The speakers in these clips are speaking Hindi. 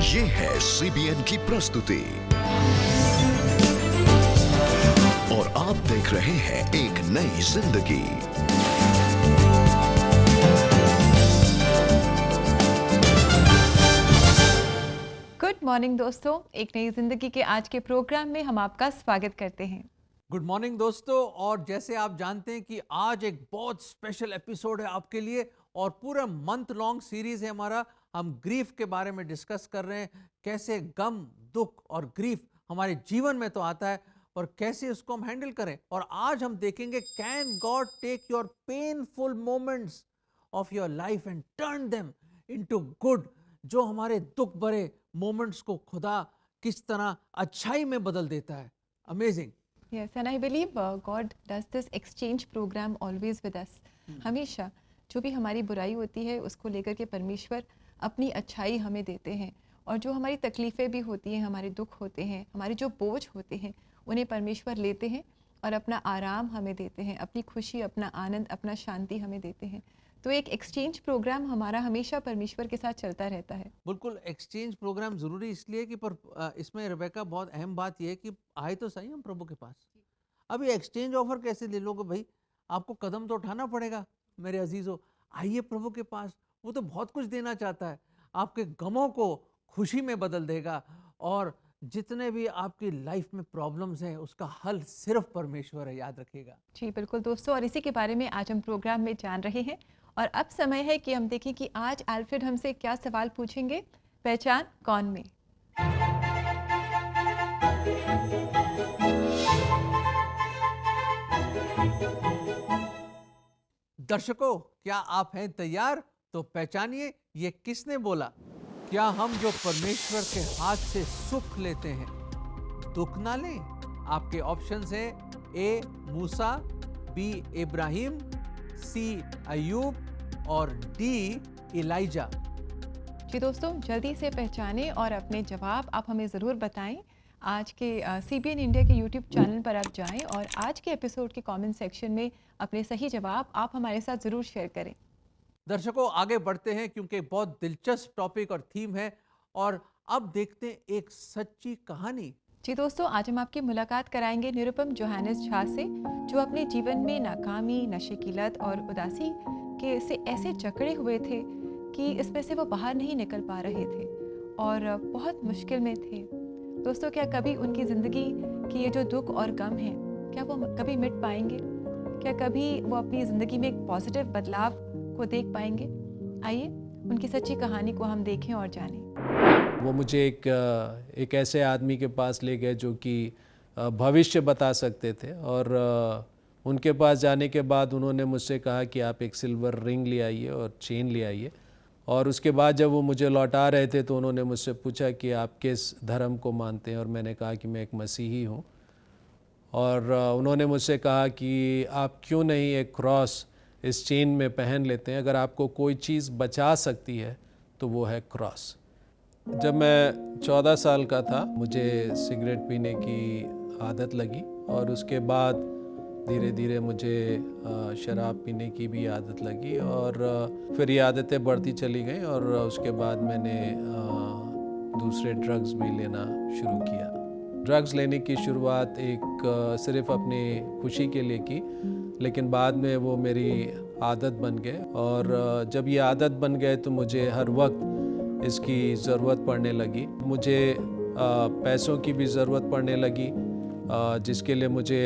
ये है CBN की प्रस्तुति और आप देख रहे हैं एक नई जिंदगी। गुड मॉर्निंग दोस्तों, एक नई जिंदगी के आज के प्रोग्राम में हम आपका स्वागत करते हैं। गुड मॉर्निंग दोस्तों। और जैसे आप जानते हैं कि आज एक बहुत स्पेशल एपिसोड है आपके लिए और पूरा मंथ लॉन्ग सीरीज है हमारा। हम ग्रीफ के बारे में डिस्कस कर रहे हैं, कैसे गम, दुख और ग्रीफ हमारे जीवन में तो आता है और कैसे उसको हम हैंडल करें। और आज हम देखेंगे can God take your painful moments of your life and turn them into good. जो हमारे दुख भरे मोमेंट्स को खुदा किस तरह अच्छाई में बदल देता है। Amazing. Yes, and I believe God does this exchange program always with us. हमेशा जो भी हमारी बुराई होती है उसको लेकर के परमेश्वर अपनी अच्छाई हमें देते हैं, और जो हमारी तकलीफ़ें भी होती हैं, हमारे दुख होते हैं, हमारे जो बोझ होते हैं, उन्हें परमेश्वर लेते हैं और अपना आराम हमें देते हैं, अपनी खुशी, अपना आनंद, अपना शांति हमें देते हैं। तो एक एक्सचेंज प्रोग्राम हमारा हमेशा परमेश्वर के साथ चलता रहता है। बिल्कुल, एक्सचेंज प्रोग्राम जरूरी इसलिए कि इसमें रेबेका बहुत अहम बात यह है कि आए तो सही हम प्रभु के पास। अभी एक्सचेंज ऑफर कैसे ले लोगे भाई? आपको कदम तो उठाना पड़ेगा मेरे अजीजों। आइए प्रभु के पास, वो तो बहुत कुछ देना चाहता है। आपके गमों को खुशी में बदल देगा और जितने भी आपकी लाइफ में प्रॉब्लम्स हैं उसका हल सिर्फ परमेश्वर है, याद रखिएगा। जी बिल्कुल दोस्तों, और इसी के बारे में आज हम प्रोग्राम में जान रहे हैं। और अब समय है कि हम देखें कि आज अल्फ्रेड हमसे क्या सवाल पूछेंगे। पहचान कौन में। दर्शकों, क्या आप हैं तैयार? तो पहचानिए ये किसने बोला। क्या हम जो परमेश्वर के हाथ से सुख लेते हैं दुख ना लें? आपके ऑप्शंस हैं ए मूसा, बी इब्राहिम, सी अयूब और डी इलाइजा। जी दोस्तों, जल्दी से पहचानें और अपने जवाब आप हमें ज़रूर बताएं। आज के CBN इंडिया के YouTube चैनल पर आप जाएं और आज के एपिसोड के कमेंट सेक्शन में अपने सही जवाब आप हमारे साथ ज़रूर शेयर करें। दर्शकों, आगे बढ़ते हैं क्योंकि बहुत दिलचस्प टॉपिक और थीम है। और अब देखते हैं एक सच्ची कहानी। जी दोस्तों, आज हम आपकी मुलाकात कराएंगे निरुपम जोहानिस झा से, जो अपने जीवन में नाकामी, नशे की लत और उदासी के से ऐसे जकड़े हुए थे कि इसमें से वो बाहर नहीं निकल पा रहे थे और बहुत मुश्किल में थे। दोस्तों, क्या कभी उनकी ज़िंदगी की ये जो दुख और गम है, क्या वो कभी मिट पाएंगे? क्या कभी वो अपनी ज़िंदगी में एक पॉजिटिव बदलाव को देख पाएंगे? आइए उनकी सच्ची कहानी को हम देखें और जानें। वो मुझे एक ऐसे आदमी के पास ले गए जो कि भविष्य बता सकते थे। और उनके पास जाने के बाद उन्होंने मुझसे कहा कि आप एक सिल्वर रिंग ले आइए और चेन ले आइए। और उसके बाद जब वो मुझे लौटा रहे थे तो उन्होंने मुझसे पूछा कि आप किस धर्म को मानते हैं, और मैंने कहा कि मैं एक मसीही हूँ। और उन्होंने मुझसे कहा कि आप क्यों नहीं एक क्रॉस इस चेन में पहन लेते हैं। अगर आपको कोई चीज़ बचा सकती है तो वो है क्रॉस। जब मैं 14 साल का था मुझे सिगरेट पीने की आदत लगी, और उसके बाद धीरे धीरे मुझे शराब पीने की भी आदत लगी, और फिर ये आदतें बढ़ती चली गई। और उसके बाद मैंने दूसरे ड्रग्स भी लेना शुरू किया। ड्रग्स लेने की शुरुआत सिर्फ अपनी खुशी के लिए की, लेकिन बाद में वो मेरी आदत बन गए। और जब ये आदत बन गए तो मुझे हर वक्त इसकी ज़रूरत पड़ने लगी। मुझे पैसों की भी ज़रूरत पड़ने लगी, जिसके लिए मुझे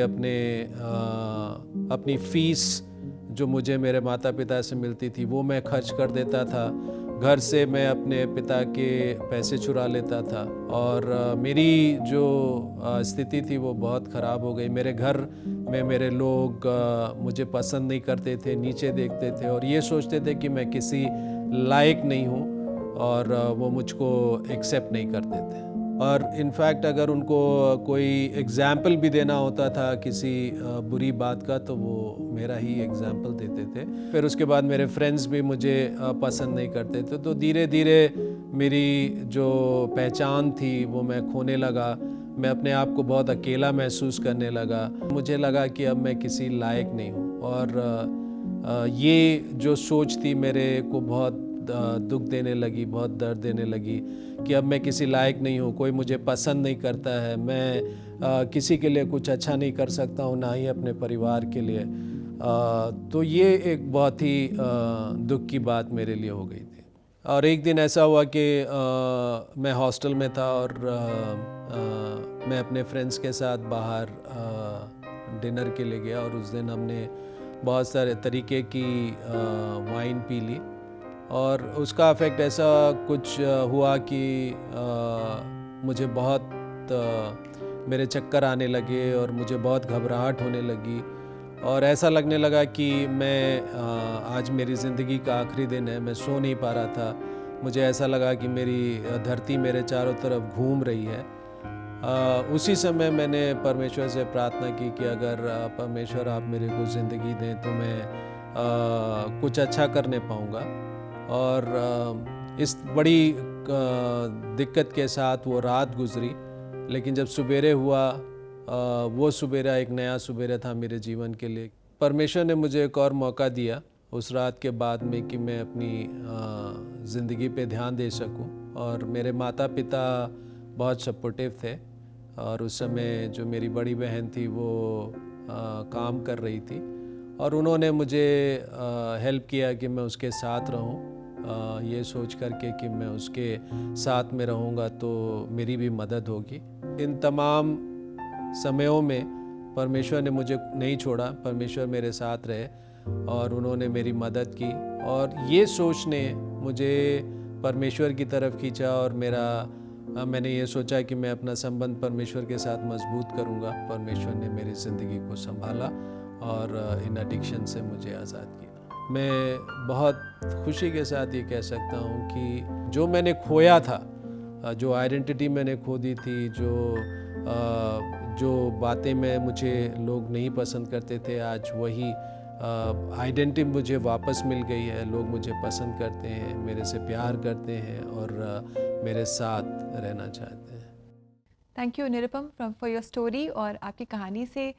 अपनी फ़ीस जो मुझे मेरे माता पिता से मिलती थी वो मैं खर्च कर देता था। घर से मैं अपने पिता के पैसे चुरा लेता था, और मेरी जो स्थिति थी वो बहुत ख़राब हो गई। मेरे घर में मेरे लोग मुझे पसंद नहीं करते थे, नीचे देखते थे और ये सोचते थे कि मैं किसी लायक नहीं हूँ, और वो मुझको एक्सेप्ट नहीं करते थे। और इनफैक्ट अगर उनको कोई एग्ज़ाम्पल भी देना होता था किसी बुरी बात का तो वो मेरा ही एग्ज़ाम्पल देते थे। फिर उसके बाद मेरे फ्रेंड्स भी मुझे पसंद नहीं करते थे। तो धीरे धीरे मेरी जो पहचान थी वो मैं खोने लगा। मैं अपने आप को बहुत अकेला महसूस करने लगा। मुझे लगा कि अब मैं किसी लायक नहीं हूँ, और ये जो सोच थी मेरे को बहुत दुख देने लगी, बहुत दर्द देने लगी कि अब मैं किसी लायक नहीं हूँ, कोई मुझे पसंद नहीं करता है, मैं किसी के लिए कुछ अच्छा नहीं कर सकता हूँ, ना ही अपने परिवार के लिए। तो ये एक बहुत ही दुख की बात मेरे लिए हो गई थी। और एक दिन ऐसा हुआ कि मैं हॉस्टल में था और मैं अपने फ्रेंड्स के साथ बाहर डिनर के लिए गया और उस दिन हमने बहुत सारे तरीके की वाइन पी ली और उसका इफ़ेक्ट ऐसा कुछ हुआ कि मुझे बहुत मेरे चक्कर आने लगे और मुझे बहुत घबराहट होने लगी और ऐसा लगने लगा कि मैं आज मेरी ज़िंदगी का आखिरी दिन है। मैं सो नहीं पा रहा था। मुझे ऐसा लगा कि मेरी धरती मेरे चारों तरफ घूम रही है। उसी समय मैंने परमेश्वर से प्रार्थना की कि अगर परमेश्वर आप मेरे को ज़िंदगी दें तो मैं कुछ अच्छा करने पाऊँगा। और इस बड़ी दिक्कत के साथ वो रात गुजरी, लेकिन जब सुबेरे हुआ वो सुबेरा एक नया सुबेरा था मेरे जीवन के लिए। परमेश्वर ने मुझे एक और मौका दिया उस रात के बाद में कि मैं अपनी ज़िंदगी पे ध्यान दे सकूं। और मेरे माता पिता बहुत सपोर्टिव थे और उस समय जो मेरी बड़ी बहन थी वो काम कर रही थी और उन्होंने मुझे हेल्प किया कि मैं उसके साथ रहूं, ये सोच करके कि मैं उसके साथ में रहूंगा तो मेरी भी मदद होगी। इन तमाम समयों में परमेश्वर ने मुझे नहीं छोड़ा, परमेश्वर मेरे साथ रहे और उन्होंने मेरी मदद की और ये सोच ने मुझे परमेश्वर की तरफ खींचा और मैंने ये सोचा कि मैं अपना संबंध परमेश्वर के साथ मजबूत करूंगा। परमेश्वर ने मेरी ज़िंदगी को संभाला और इन एडिक्शन से मुझे आज़ाद किया। मैं बहुत खुशी के साथ ये कह सकता हूँ कि जो मैंने खोया था, जो आइडेंटिटी मैंने खो दी थी, जो बातें मुझे लोग नहीं पसंद करते थे, आज वही आइडेंटिटी मुझे वापस मिल गई है। लोग मुझे पसंद करते हैं, मेरे से प्यार करते हैं और मेरे साथ रहना चाहते हैं। Thank you Nirupam for your story. और आपकी कहानी से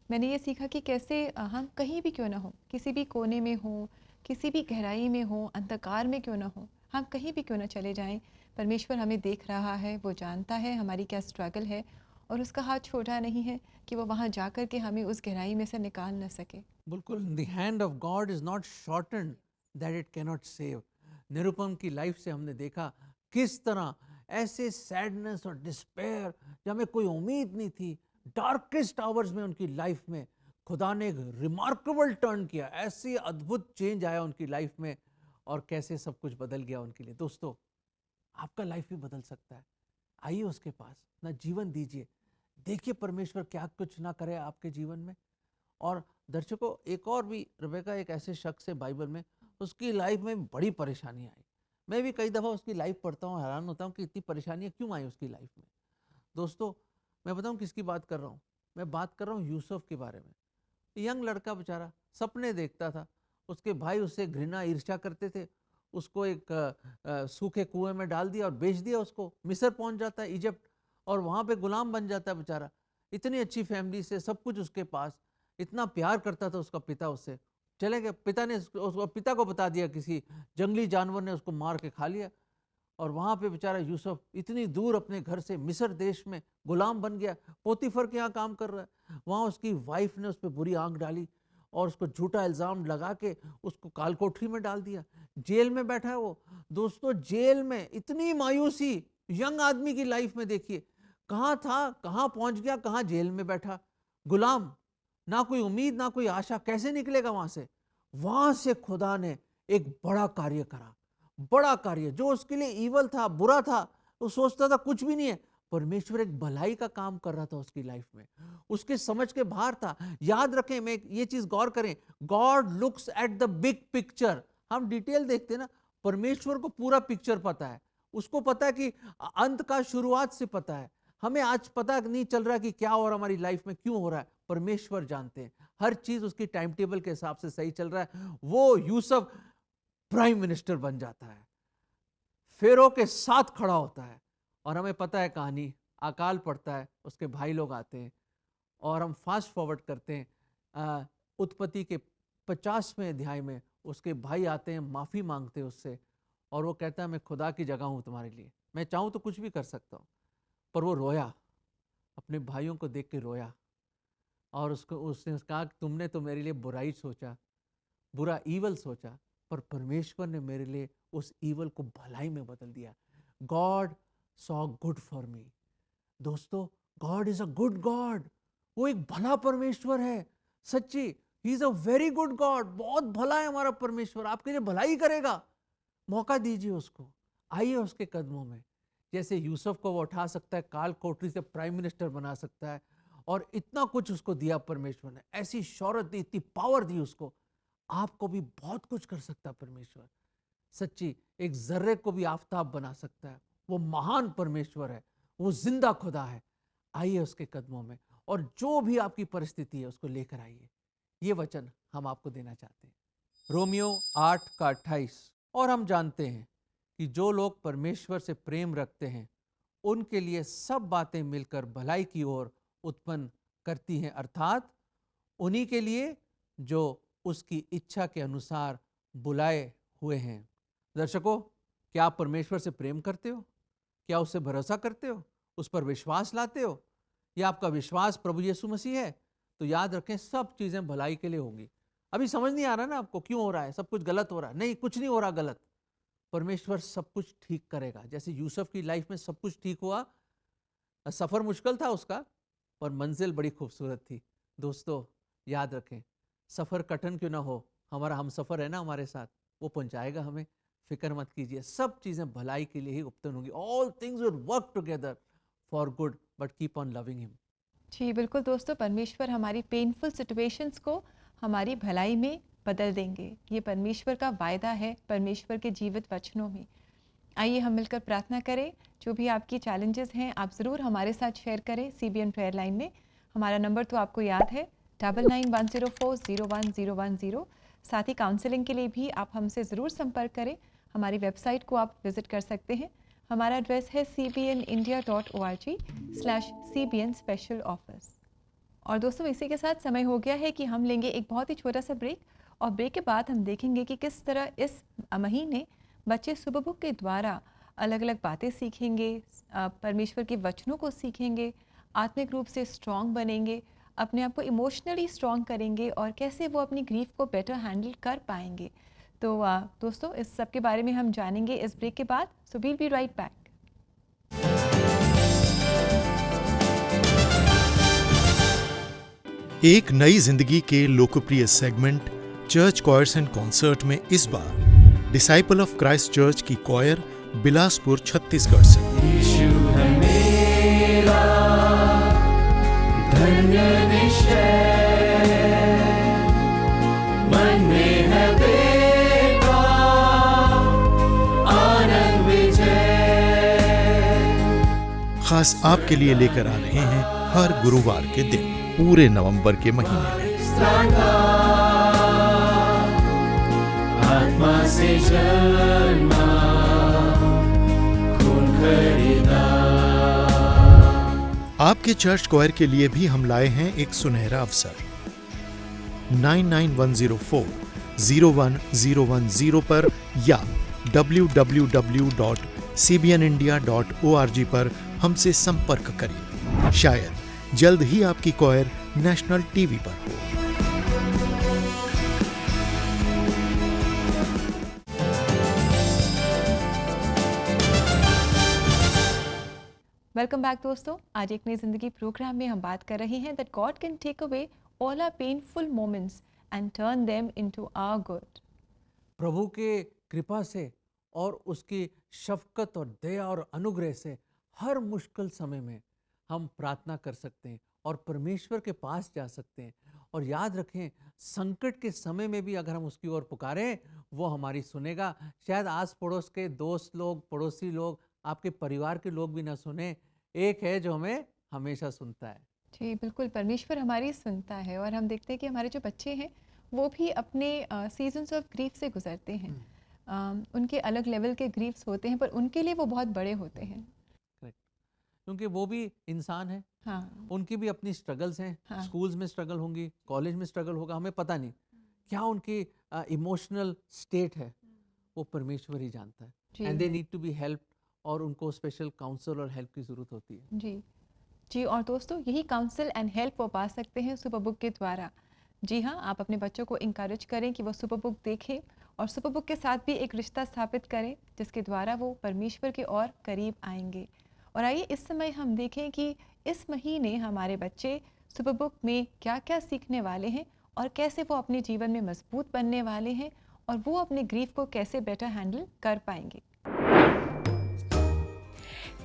मैंने ये सीखा कि कैसे हम कहीं भी क्यों ना हो, किसी भी कोने में हो, किसी भी गहराई में हो, अंधकार में क्यों ना हो, हम कहीं भी क्यों ना चले जाएं, परमेश्वर हमें देख रहा है, वो जानता है हमारी क्या स्ट्रगल है और उसका हाथ छोटा नहीं है कि वो वहाँ जा कर के हमें उस गहराई में से निकाल न सके। बिल्कुल, the hand of God is not shorten that it can not save. Nirupam की लाइफ से हमने देखा किस तरह ऐसे सैडनेस और डिस्पेयर, जब हमें कोई उम्मीद नहीं थी, डार्केस्ट आवर्स में उनकी लाइफ में खुदा ने एक रिमार्केबल टर्न किया, ऐसी अद्भुत चेंज आया उनकी लाइफ में और कैसे सब कुछ बदल गया उनके लिए। दोस्तों, आपका लाइफ भी बदल सकता है। आइए उसके पास, ना जीवन दीजिए, देखिए परमेश्वर क्या कुछ ना करे आपके जीवन में। और दर्शकों, एक और भी रेबेका एक ऐसे शख्स है बाइबल में, उसकी लाइफ में बड़ी परेशानी आई। मैं भी कई दफ़ा उसकी लाइफ पढ़ता हूँ, हैरान होता हूँ कि इतनी परेशानियाँ क्यों आई उसकी लाइफ में। दोस्तों, मैं बताऊँ किसकी बात कर रहा हूँ? मैं बात कर रहा हूँ यूसुफ के बारे में। यंग लड़का बेचारा सपने देखता था, उसके भाई उससे घृणा ईर्ष्या करते थे, उसको एक सूखे कुएं में डाल दिया और बेच दिया उसको। मिस्र पहुंच जाता है, इजिप्ट, और वहाँ पे गुलाम बन जाता है बेचारा। इतनी अच्छी फैमिली से, सब कुछ उसके पास, इतना प्यार करता था उसका पिता उससे। चले गए, पिता ने उसको पिता को बता दिया, किसी जंगली जानवर ने उसको मार के खा लिया और वहाँ पे बेचारा यूसुफ इतनी दूर अपने घर से मिस्र देश में गुलाम बन गया। पोतीफर के यहाँ काम कर रहा है, वहाँ उसकी वाइफ ने उस पर बुरी आंख डाली और उसको झूठा इल्ज़ाम लगा के उसको काल कोठरी में डाल दिया। जेल में बैठा है वो। दोस्तों, जेल में इतनी मायूसी यंग आदमी की लाइफ में देखिए, कहाँ था, कहाँ पहुँच गया, कहाँ जेल में बैठा, गुलाम, ना कोई उम्मीद, ना कोई आशा, कैसे निकलेगा वहाँ से। वहाँ से खुदा ने एक बड़ा कार्य करा, बड़ा कार्य, जो उसके लिए ईवल था, बुरा था, वो सोचता था कुछ भी नहीं है, परमेश्वर एक भलाई का काम कर रहा था उसकी लाइफ में, उसके समझ के बाहर था। याद रखें, मैं ये चीज गौर करें, God looks at the big picture. हम डिटेल देखते हैं ना, परमेश्वर को पूरा पिक्चर पता है, उसको पता है कि अंत का शुरुआत से पता है। हमें आज पता नहीं चल रहा कि क्या हो रहा हमारी लाइफ में, क्यों हो रहा है, परमेश्वर जानते हैं। हर चीज उसकी टाइम टेबल के हिसाब से सही चल रहा है। वो यूसुफ प्राइम मिनिस्टर बन जाता है, फेरो के साथ खड़ा होता है, और हमें पता है कहानी, अकाल पड़ता है, उसके भाई लोग आते हैं, और हम फास्ट फॉरवर्ड करते हैं उत्पत्ति के 50वें अध्याय में, उसके भाई आते हैं, माफ़ी मांगते हैं उससे, और वो कहता है मैं खुदा की जगह हूँ तुम्हारे लिए, मैं चाहूँ तो कुछ भी कर सकता हूँ। पर वो रोया, अपने भाइयों को देख के रोया और उसने कहा कि तुमने तो मेरे लिए बुराई सोचा, बुरा ईवल सोचा, पर परमेश्वर ने मेरे लिए उस ईवल को भलाई में बदल दिया। God saw good for me. दोस्तों, God is a good God. वो एक भला परमेश्वर है, सच्ची। He is a very good God. बहुत भला है हमारा परमेश्वर, आपके लिए भलाई करेगा। मौका दीजिए उसको, आइए उसके कदमों में। जैसे यूसुफ को वो उठा सकता है, काल कोठरी से प्राइम मिनिस्टर बना सकता है, और इतना कुछ उसको दिया परमेश्वर ने, ऐसी शौहरत दी, इतनी पावर दी उसको। आपको भी बहुत कुछ कर सकता है परमेश्वर, सच्ची। एक जर्रे को भी आफताब बना सकता है। वो महान परमेश्वर है, वो जिंदा खुदा है। आइए उसके कदमों में, और जो भी आपकी परिस्थिति है उसको लेकर आइए। ये वचन हम आपको देना चाहते हैं, रोमियो 8:28। और हम जानते हैं कि जो लोग परमेश्वर से प्रेम रखते हैं उनके लिए सब बातें मिलकर भलाई की ओर उत्पन्न करती हैं, अर्थात उन्हीं के लिए जो उसकी इच्छा के अनुसार बुलाए हुए हैं। दर्शकों, क्या आप परमेश्वर से प्रेम करते हो? क्या उससे भरोसा करते हो? उस पर विश्वास लाते हो? या आपका विश्वास प्रभु यीशु मसीह है? तो याद रखें, सब चीजें भलाई के लिए होंगी। अभी समझ नहीं आ रहा ना आपको क्यों हो रहा है, सब कुछ गलत हो रहा है? नहीं, कुछ नहीं हो रहा गलत। परमेश्वर सब कुछ ठीक करेगा। जैसे यूसुफ की लाइफ में सब कुछ ठीक हुआ, सफर मुश्किल था उसका, पर मंजिल बड़ी खूबसूरत थी। दोस्तों, याद रखें, सफर कठिन क्यों ना हो, हमारा हम सफर है ना हमारे साथ, वो पहुंचाएगा हमें। फिक्र मत कीजिए, सब चीजें भलाई के लिए ही उत्पन्न होंगी। All things will work together for good, but keep on loving him. जी बिल्कुल दोस्तों, परमेश्वर हमारी पेनफुल सिचुएशंस को हमारी भलाई में बदल देंगे। ये परमेश्वर का वायदा है, परमेश्वर के जीवित वचनों में। आइए हम मिलकर प्रार्थना करें। जो भी आपकी चैलेंजेस हैं आप ज़रूर हमारे साथ शेयर करें CBN प्रेयर लाइन में। हमारा नंबर तो आपको याद है, 9910401010। साथ ही काउंसलिंग के लिए भी आप हमसे ज़रूर संपर्क करें। हमारी वेबसाइट को आप विज़िट कर सकते हैं। हमारा एड्रेस है cbnindia.org/CBN स्पेशल ऑफर्स। और दोस्तों, इसी के साथ समय हो गया है कि हम लेंगे एक बहुत ही छोटा सा ब्रेक, और ब्रेक के बाद हम देखेंगे कि किस तरह इस महीने बच्चे सुबह बुक के द्वारा अलग अलग बातें सीखेंगे, परमेश्वर के वचनों को सीखेंगे, आत्मिक रूप से स्ट्रॉन्ग बनेंगे, अपने आप को इमोशनली स्ट्रॉन्ग करेंगे, और कैसे वो अपनी ग्रीफ को बेटर हैंडल कर पाएंगे। तो दोस्तों, इस सब के बारे में हम जानेंगे इस ब्रेक के बाद। So we'll be right back. एक नई जिंदगी के लोकप्रिय segment church choirs and concert में इस बार डिसाइपल ऑफ क्राइस्ट चर्च की कॉयर बिलासपुर छत्तीसगढ़ से खास आपके लिए लेकर आ रहे हैं हर गुरुवार के दिन पूरे नवंबर के महीने में। आत्मा से जन्मा खून खरीदा। आपके चर्च क्वायर के लिए भी हम लाए हैं एक सुनहरा अवसर। 9910401010 पर या www.cbnindia.org पर हमसे संपर्क करिए। शायद जल्द ही आपकी क्वायर नेशनल टीवी पर हो। वेलकम बैक दोस्तों। आज एक नई जिंदगी प्रोग्राम में हम बात कर रहे हैं that God can take away all our painful moments and turn them into our good. प्रभु के कृपा से और उसकी शफकत और दया और अनुग्रह से हर मुश्किल समय में हम प्रार्थना कर सकते हैं और परमेश्वर के पास जा सकते हैं। और याद रखें, संकट के समय में भी अगर हम उसकी ओर पुकारें, वो हमारी सुनेगा। शायद आस पड़ोस के दोस्त लोग, पड़ोसी लोग, आपके परिवार के लोग भी ना सुने, एक है जो हमें हमेशा सुनता है। जी बिल्कुल, परमेश्वर हमारी सुनता है। और हम देखते हैं कि हमारे जो बच्चे हैं वो भी अपने सीजन्स ऑफ ग्रीफ से गुजरते हैं। उनके अलग लेवल के ग्रीफ्स होते हैं, पर उनके लिए वो बहुत बड़े होते हैं। क्योंकि वो भी इंसान है। हाँ, उनकी भी अपनी स्ट्रगल्स हैं। हाँ। स्कूल्स में स्ट्रगल होंगी, कॉलेज में स्ट्रगल होगा, हमें पता नहीं क्या उनकी इमोशनल स्टेट है, वो परमेश्वर ही जानता है। जी। And they need to be help, और उनको स्पेशल काउंसल और हेल्प की ज़रूरत होती है। जी जी, और दोस्तों यही काउंसल एंड हेल्प वो पा सकते हैं सुपर बुक के द्वारा। जी हाँ, आप अपने बच्चों को इंकरेज करें कि वो सुपर बुक देखें और सुपर बुक के साथ भी एक रिश्ता स्थापित करें जिसके द्वारा वो परमेश्वर के और करीब आएंगे। और आइए इस समय हम देखें कि इस महीने हमारे बच्चे सुपर बुक में क्या क्या सीखने वाले हैं और कैसे वो अपने जीवन में मजबूत बनने वाले हैं और वो अपने ग्रीफ को कैसे बेटर हैंडल कर पाएंगे।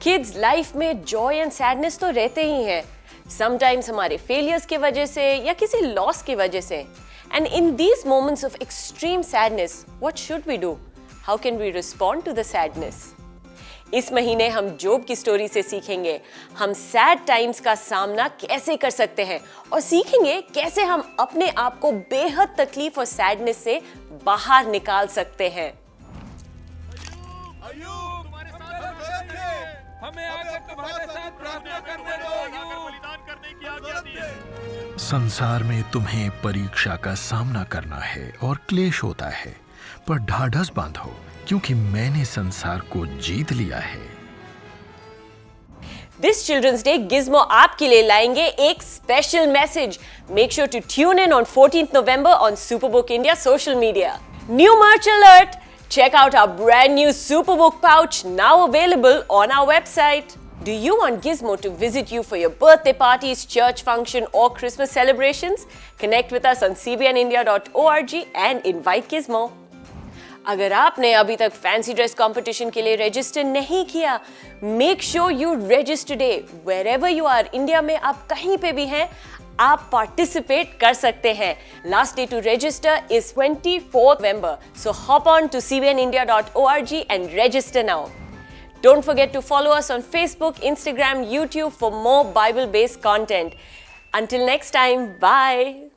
किड्स लाइफ में जॉय एंड सैडनेस तो रहते ही हैं, समटाइम्स हमारे फेलियर्स की वजह से या किसी लॉस की वजह से। And in these moments of extreme sadness what should we do? How can we respond to the sadness? इस महीने हम जोब की स्टोरी से सीखेंगे हम सैड टाइम्स का सामना कैसे कर सकते हैं और सीखेंगे कैसे हम अपने आप को बेहद तकलीफ और सैडनेस से बाहर निकाल सकते हैं। हमें आकर तुम्हारे साथ प्रार्थना करने दो, बलिदान करने की आज्ञा दी है। संसार में तुम्हें परीक्षा का सामना करना है और क्लेश होता है, पर ढाढ़स बांधो क्योंकि मैंने संसार को जीत लिया है। दिस चिल्ड्रंस डे गिज़्मो आपके लिए लाएंगे एक special message. Make sure to tune in on 14th November on Superbook India social media. New merch alert! Check out our brand new Superbook pouch now available on our website. Do you want Gizmo to visit you for your birthday parties, church function or Christmas celebrations? Connect with us on cbnindia.org and invite Gizmo. अगर आपने अभी तक फैंसी ड्रेस कंपटीशन के लिए रजिस्टर नहीं किया, make sure you register today. Wherever you are, India में आप कहीं पे भी हैं, आप पार्टिसिपेट कर सकते हैं। Last day to register is 24th November, so hop on to cbnindia.org and register now. Don't forget to follow us on Facebook, Instagram, YouTube for more Bible-based content. Until next time, bye.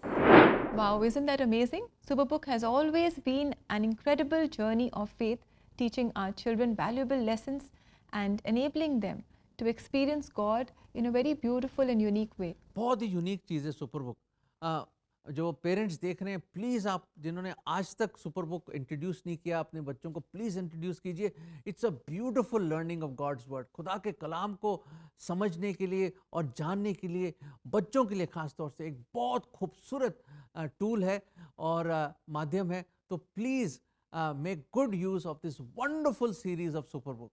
Wow, isn't that amazing? Superbook has always been an incredible journey of faith, teaching our children valuable lessons and enabling them to experience God in a very beautiful and unique way. बहुत ही यूनिक चीज़ है सुपर बुक। जो पेरेंट्स देख रहे हैं, प्लीज़ आप जिन्होंने आज तक सुपर बुक इंट्रोड्यूस नहीं किया अपने बच्चों को, प्लीज़ इंट्रोड्यूस कीजिए। It's a beautiful learning of God's word. खुदा के कलाम को समझने के लिए और जानने के लिए बच्चों के लिए ख़ास तौर से एक बहुत खूबसूरत टूल है और माध्यम है। तो please make good use of this wonderful series of super book.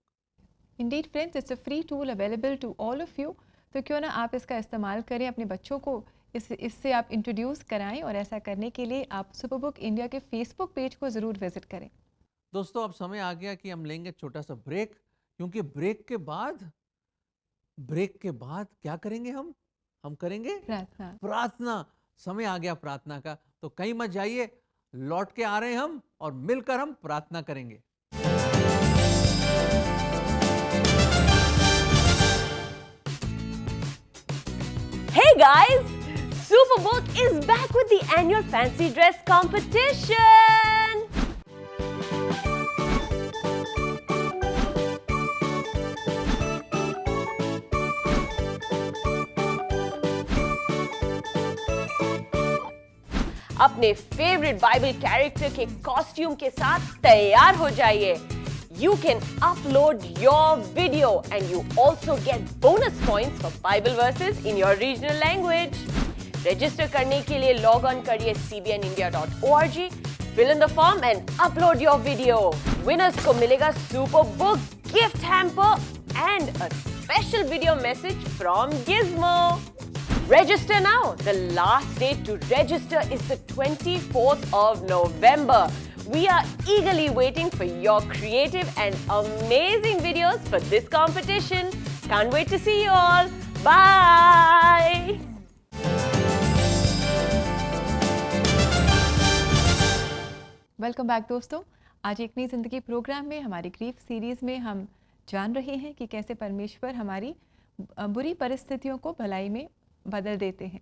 Indeed friends, it's a free tool available to all of you. तो क्यों ना आप इसका इस्तेमाल करें, अपने बच्चों को इससे आप इंट्रोड्यूस कराएं और ऐसा करने के लिए आप सुपरबुक इंडिया के फेसबुक पेज को ज़रूर विजिट करें। दोस्तों, अब समय आ गया कि हम लेंगे छोटा सा ब्रेक, क्योंकि ब्रेक के बाद क्या करेंगे? हम करेंगे प्रार्थना। समय आ गया प्रार्थना का, तो कहीं मत जाइए, लौट के आ रहे हैं हम और मिलकर हम प्रार्थना करेंगे। Hey guys, Superbook is back with the annual fancy dress competition. अपने फेवरेट बाइबल कैरेक्टर के कॉस्ट्यूम के साथ तैयार हो जाइए। You can upload your video and you also get bonus points for Bible verses in your regional language. Register करने के लिए log on करिए cbnindia.org, fill in the form and upload your video. Winners को मिलेगा Superbook gift hamper and a special video message from Gizmo. Register now. The last date to register is the 24th of November. We are eagerly waiting for your creative and amazing videos for this competition. Can't wait to see you all. Bye! Welcome back दोस्तों। आज एक नई ज़िंदगी प्रोग्राम में हमारी ग्रीफ सीरीज़ में हम जान रहे हैं कि कैसे परमेश्वर हमारी बुरी परिस्थितियों को भलाई में बदल देते हैं,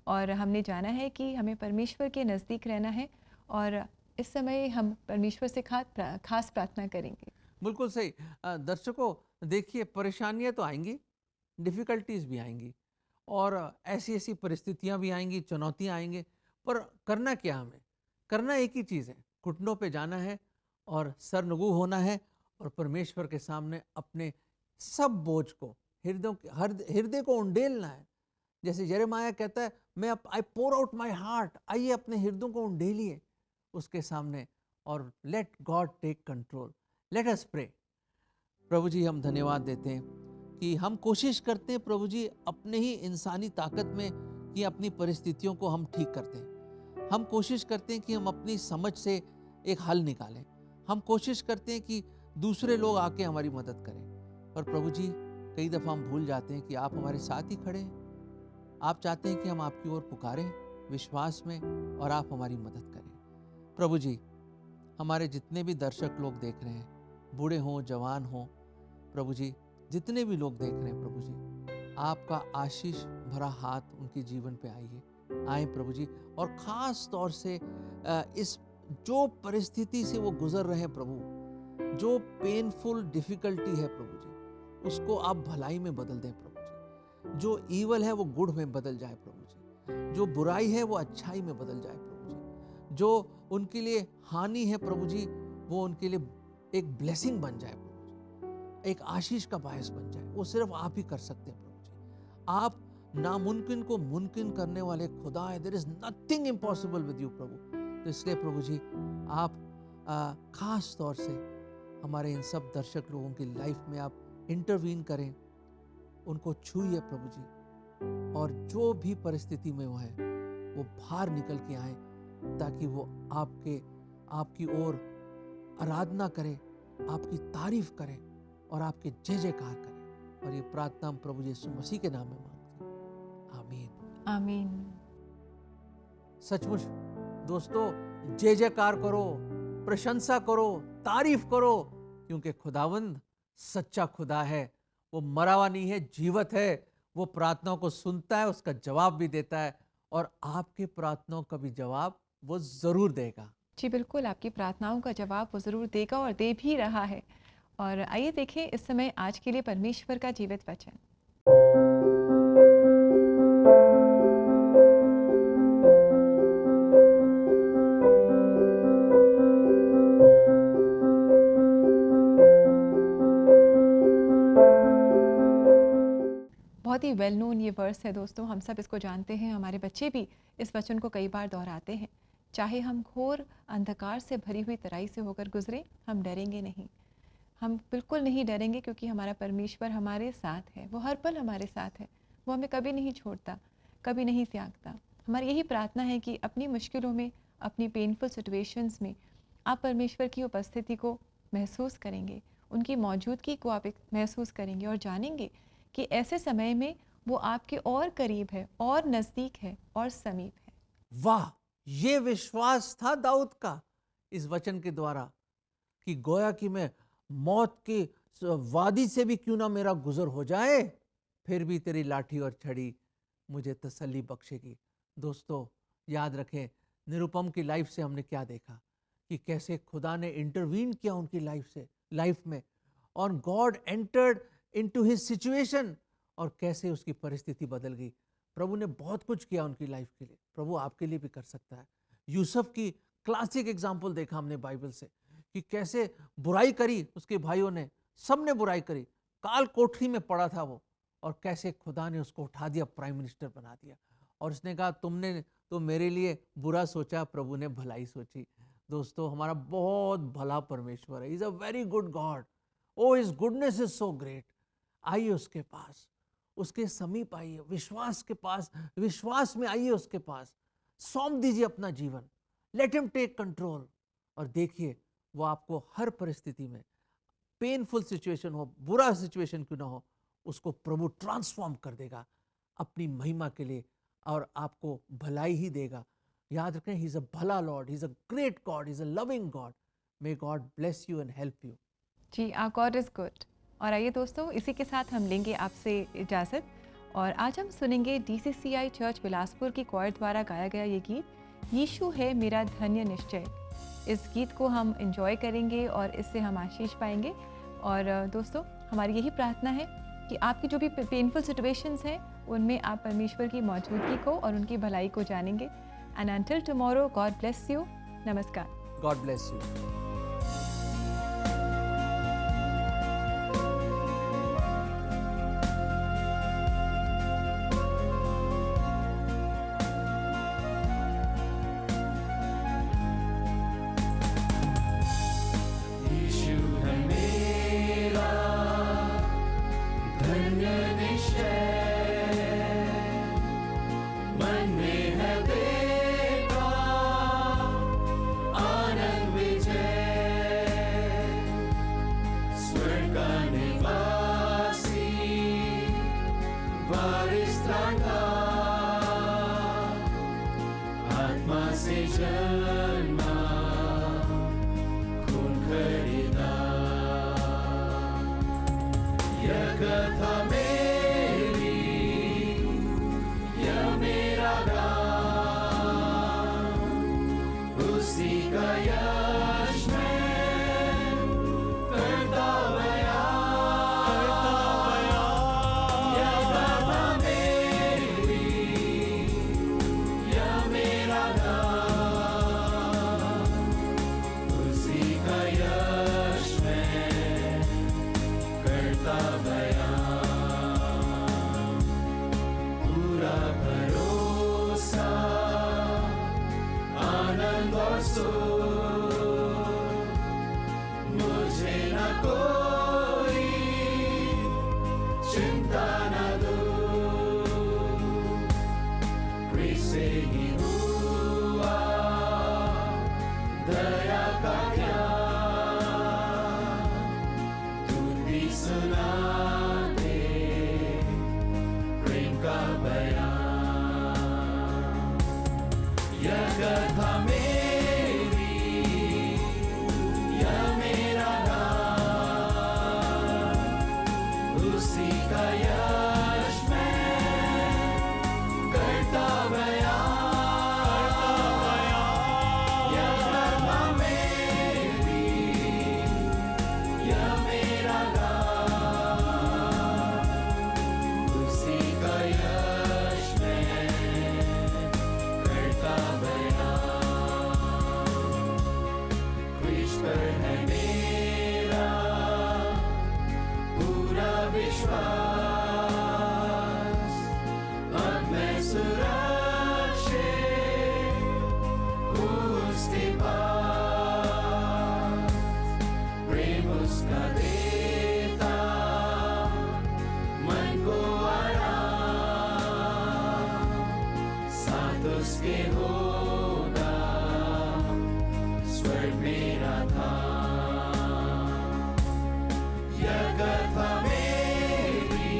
और हमने जाना है कि हमें परमेश्वर के नज़दीक रहना है और इस समय हम परमेश्वर से खास प्रार्थना करेंगे। बिल्कुल सही। दर्शकों, देखिए, परेशानियां तो आएंगी, डिफ़िकल्टीज भी आएंगी और ऐसी परिस्थितियां भी आएंगी, चुनौतियां आएंगे, पर करना क्या? हमें करना एक ही चीज़ है, घुटनों पे जाना है और सरनगू होना है और परमेश्वर के सामने अपने सब बोझ को, हृदय को उंडेलना है। जैसे यिर्मयाह कहता है, मैं आई पोर आउट माई हार्ट, आइए अपने हृदयों को उंडेलिए उसके सामने और let God take control. Let us pray. प्रभु जी, हम धन्यवाद देते हैं कि हम कोशिश करते हैं प्रभु जी अपने ही इंसानी ताकत में कि अपनी परिस्थितियों को हम ठीक करते हैं। हम कोशिश करते हैं कि हम अपनी समझ से एक हल निकालें। हम कोशिश करते हैं कि दूसरे लोग आके हमारी मदद करें, पर प्रभु जी कई दफ़ा हम भूल जाते हैं कि आप हमारे साथ ही खड़े हैं। आप चाहते हैं कि हम आपकी ओर पुकारें विश्वास में और आप हमारी मदद करें। प्रभु जी, हमारे जितने भी दर्शक लोग देख रहे हैं, बूढ़े हों जवान हों, प्रभु जी जितने भी लोग देख रहे हैं, प्रभु जी आपका आशीष भरा हाथ उनके जीवन पे आए प्रभु जी। और ख़ास तौर से इस जो परिस्थिति से वो गुजर रहे हैं प्रभु, जो पेनफुल डिफ़िकल्टी है प्रभु जी, उसको आप भलाई में बदल दें प्रभु जी। जो ईवल है वो गुड में बदल जाए प्रभु जी। जो बुराई है वो अच्छाई में बदल जाए प्रभु जी। जो उनके लिए हानि है प्रभु जी, वो उनके लिए एक ब्लेसिंग बन जाए प्रभु जी, एक आशीष का बायस बन जाए। वो सिर्फ आप ही कर सकते हैं प्रभु जी। आप नामुमकिन को मुमकिन करने वाले खुदा है। There is nothing impossible with you प्रभु। तो इसलिए प्रभु जी आप खास तौर से हमारे इन सब दर्शक लोगों की लाइफ में आप इंटरवीन करें, उनको छूइए प्रभु जी, और जो भी परिस्थिति में वो है वो बाहर निकल के आए, ताकि वो आपकी ओर आराधना करें, आपकी तारीफ करें और आपके जय जयकार करें। और ये प्रार्थना हम प्रभु यीशु मसीह के नाम में मांगते हैं, आमीन आमीन। सचमुच दोस्तों, जय जयकार करो, प्रशंसा करो, तारीफ करो, क्योंकि खुदावंद सच्चा खुदा है। वो मरा हुआ नहीं है, जीवित है। वो प्रार्थनाओं को सुनता है, उसका जवाब भी देता है, और आपके प्रार्थनाओं का भी जवाब वो जरूर देगा। जी बिल्कुल, आपकी प्रार्थनाओं का जवाब वो ज़रूर देगा और दे भी रहा है। और आइए देखें इस समय आज के लिए परमेश्वर का जीवित वचन। बहुत ही वेल नोन ये वर्स है दोस्तों, हम सब इसको जानते हैं। हमारे बच्चे भी इस वचन को कई बार दोहराते हैं। चाहे हम घोर अंधकार से भरी हुई तराई से होकर गुजरे, हम डरेंगे नहीं। हम बिल्कुल नहीं डरेंगे, क्योंकि हमारा परमेश्वर हमारे साथ है। वो हर पल हमारे साथ है। वो हमें कभी नहीं छोड़ता, कभी नहीं त्यागता। हमारी यही प्रार्थना है कि अपनी मुश्किलों में, अपनी पेनफुल सिचुएशंस में आप परमेश्वर की उपस्थिति को महसूस करेंगे, उनकी मौजूदगी को आप महसूस करेंगे और जानेंगे कि ऐसे समय में वो आपके और करीब है, और नज़दीक है, और समीप है। वाह, ये विश्वास था दाऊद का इस वचन के द्वारा कि गोया कि मैं मौत के वादी से भी क्यों ना मेरा गुजर हो जाए, फिर भी तेरी लाठी और छड़ी मुझे तसल्ली बख्शेगी। दोस्तों याद रखें, निरुपम की लाइफ से हमने क्या देखा कि कैसे खुदा ने इंटरवीन किया उनकी लाइफ में, और God entered into his situation, और कैसे उसकी परिस्थिति बदल गई। प्रभु ने बहुत कुछ किया उनकी लाइफ के लिए, प्रभु आपके लिए भी कर सकता है। यूसुफ की क्लासिक एग्जाम्पल देखा हमने बाइबल से कि कैसे बुराई करी उसके भाइयों ने, सबने बुराई करी, काल कोठरी में पड़ा था वो, और कैसे खुदा ने उसको उठा दिया, प्राइम मिनिस्टर बना दिया, और उसने कहा तुमने तो मेरे लिए बुरा सोचा, प्रभु ने भलाई सोची। दोस्तों हमारा बहुत भला परमेश्वर है, is a very good God. Oh his goodness is so great. आइए उसके पास, उसके समीप आइए, विश्वास के पास, विश्वास में आइए उसके पास, सौंप दीजिए अपना जीवन, लेट हिम टेक कंट्रोल, और देखिए वो आपको हर परिस्थिति में, पेनफुल सिचुएशन हो, बुरा सिचुएशन क्यों ना हो, उसको प्रभु ट्रांसफॉर्म कर देगा अपनी महिमा के लिए, और आपको भलाई ही देगा। याद रखें, ही इज अ भला lord, he is a great God, he is a loving God. May God bless you and help you. जी, आवर गॉड इज गुड। और आइए दोस्तों, इसी के साथ हम लेंगे आपसे इजाज़त, और आज हम सुनेंगे DCCI चर्च बिलासपुर की क्वायर द्वारा गाया गया ये गीत, यीशु है मेरा धन्य निश्चय। इस गीत को हम एंजॉय करेंगे और इससे हम आशीष पाएंगे। और दोस्तों हमारी यही प्रार्थना है कि आपकी जो भी पेनफुल सिचुएशंस हैं उनमें आप परमेश्वर की मौजूदगी को और उनकी भलाई को जानेंगे। And until tomorrow, God bless you. नमस्कार। God bless you. कथा मेरी, यह मेरा गान, उसी का यश मैं करता बयान। यह कथा मेरी, यह मेरा गान, उसी का यश मैं करता बयान। पूरा भरोसा, आनंद और सुख, मुझे न कोई चिंता न दो, से ही हुआ दया का ज्ञान, स्तुति सुनाते प्रेम का बयान। यह कथा मेरी, यह मेरा गान, उसी का यश मैं करता बयान। यह कथा मेरी, यह मेरा गान, उसी का यश मैं करता बयान। क्रूस पर है मेरा पूरा विश्वास, अब मैं सुरक्षित हूँ उसके पास। प्रेम उसका देता मन को आराम, साथ उसके होगा स्वर्ग मेरा धाम। यह कथा मेरी,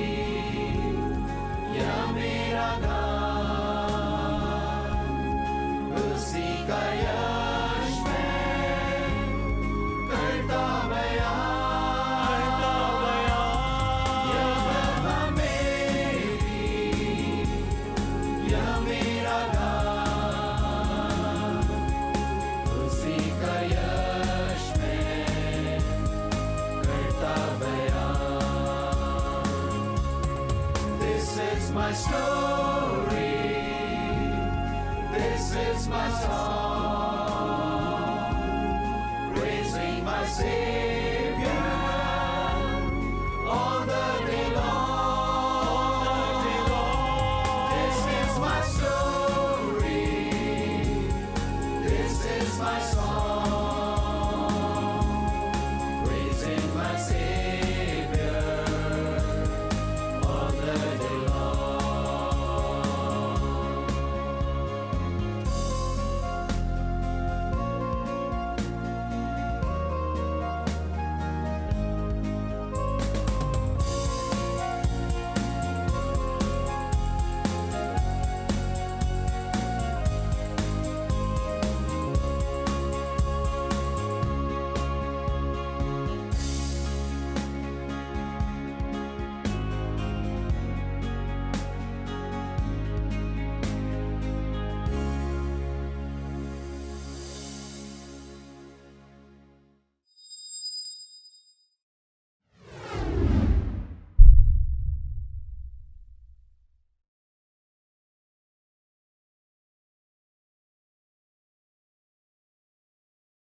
यह मेरा गान, उसी का यश मैं करता बयान। यह कथा मेरी, यह मेरा गान, उसी का यश मैं करता बयान। This is my story, this is my song, praising my Savior